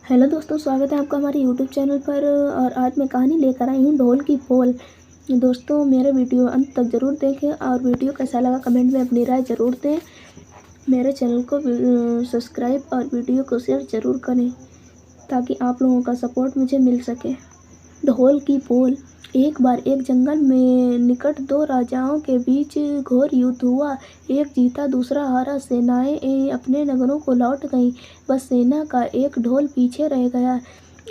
Hello दोस्तों, स्वागत है आपका हमारे यूट्यूब चैनल पर। और आज मैं कहानी लेकर आई हूँ ढोल की पोल। दोस्तों, मेरा वीडियो अंत तक ज़रूर देखें और वीडियो कैसा लगा कमेंट में अपनी राय ज़रूर दें। मेरे चैनल को सब्सक्राइब और वीडियो को शेयर ज़रूर करें ताकि आप लोगों का सपोर्ट मुझे मिल सके। ढोल की पोल। एक बार एक जंगल में निकट दो राजाओं के बीच घोर युद्ध हुआ। एक जीता दूसरा हारा। सेनाएं अपने नगरों को लौट गईं, बस सेना का एक ढोल पीछे रह गया।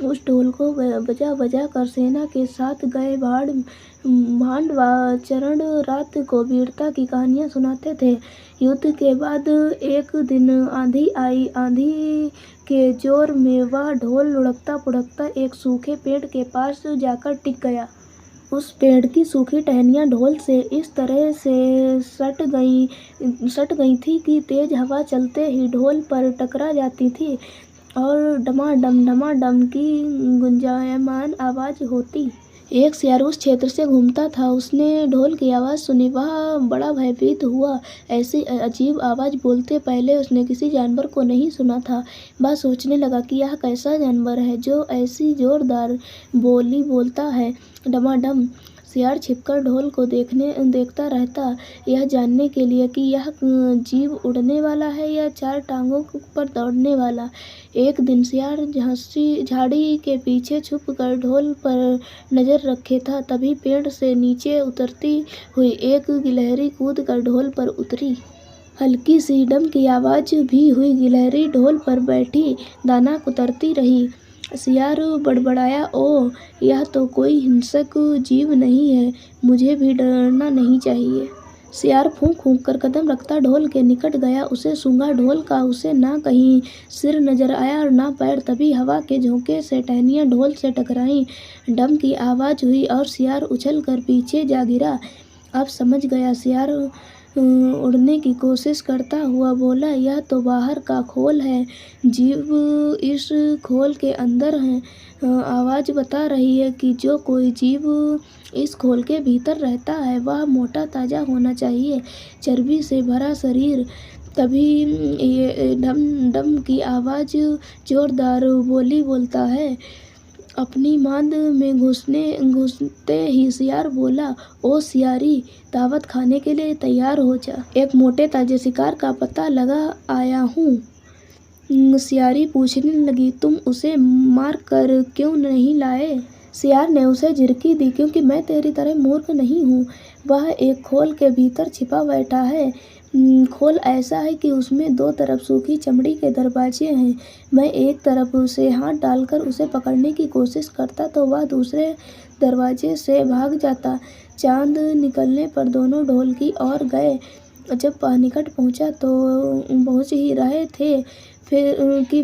उस ढोल को बजा बजा कर सेना के साथ गए भांड व चरण रात को वीरता की कहानियाँ सुनाते थे। युद्ध के बाद एक दिन आंधी आई। आंधी के जोर में वह ढोल लुढ़कता पुढ़कता एक सूखे पेड़ के पास जाकर टिक गया। उस पेड़ की सूखी टहनियाँ ढोल से इस तरह से सट गई थी कि तेज हवा चलते ही ढोल पर टकरा जाती थी और डमाडम की गुंजायमान आवाज़ होती। एक सियार उस क्षेत्र से घूमता था। उसने ढोल की आवाज़ सुनी। वह बड़ा भयभीत हुआ। ऐसी अजीब आवाज़ बोलते पहले उसने किसी जानवर को नहीं सुना था। वह सोचने लगा कि यह कैसा जानवर है जो ऐसी जोरदार बोली बोलता है। डमाडम। सियार छिपकर ढोल को देखता रहता, यह जानने के लिए कि यह जीव उड़ने वाला है या चार टांगों पर दौड़ने वाला। एक दिन सियार झाड़ी के पीछे छुपकर ढोल पर नज़र रखे था। तभी पेड़ से नीचे उतरती हुई एक गिलहरी कूदकर ढोल पर उतरी। हल्की सी डम की आवाज़ भी हुई। गिलहरी ढोल पर बैठी दाना कुतरती रही। सियार बड़बड़ाया, ओह, यह तो कोई हिंसक जीव नहीं है, मुझे भी डरना नहीं चाहिए। सियार फूंक फूंक कर कदम रखता ढोल के निकट गया। उसे सूंघा ढोल का। उसे ना कहीं सिर नजर आया और ना पैर। तभी हवा के झोंके से टहनियाँ ढोल से टकराईं। डम की आवाज़ हुई और सियार उछल कर पीछे जा गिरा। अब समझ गया। सियार उड़ने की कोशिश करता हुआ बोला, यह तो बाहर का खोल है, जीव इस खोल के अंदर है। आवाज़ बता रही है कि जो कोई जीव इस खोल के भीतर रहता है वह मोटा ताज़ा होना चाहिए, चर्बी से भरा शरीर। तभी ये डम की आवाज़ जोरदार बोली बोलता है। अपनी मांद में घुसते ही सियार बोला, ओ सियारी, दावत खाने के लिए तैयार हो जा। एक मोटे ताजे शिकार का पता लगा आया हूँ। सियारी पूछने लगी, तुम उसे मार कर क्यों नहीं लाए? सियार ने उसे झिड़की दी, क्योंकि मैं तेरी तरह मूर्ख नहीं हूँ। वह एक खोल के भीतर छिपा बैठा है। खोल ऐसा है कि उसमें दो तरफ सूखी चमड़ी के दरवाजे हैं। मैं एक तरफ उसे हाथ डालकर उसे पकड़ने की कोशिश करता तो वह दूसरे दरवाजे से भाग जाता। चांद निकलने पर दोनों ढोल की ओर गए। जब निकट पहुंचा तो पहुंच ही रहे थे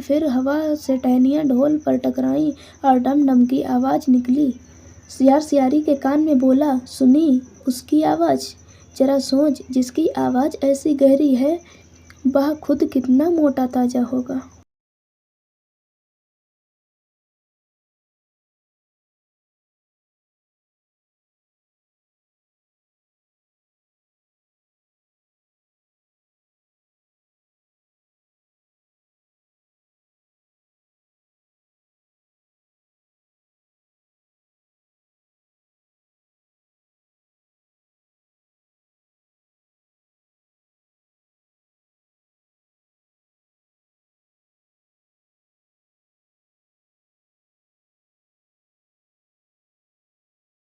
फिर हवा से टहनियाँ ढोल पर टकराईं और डम डम की आवाज़ निकली। सियार सियारी के कान में बोला, सुनी उसकी आवाज़? जरा सोच, जिसकी आवाज़ ऐसी गहरी है वह खुद कितना मोटा ताजा होगा।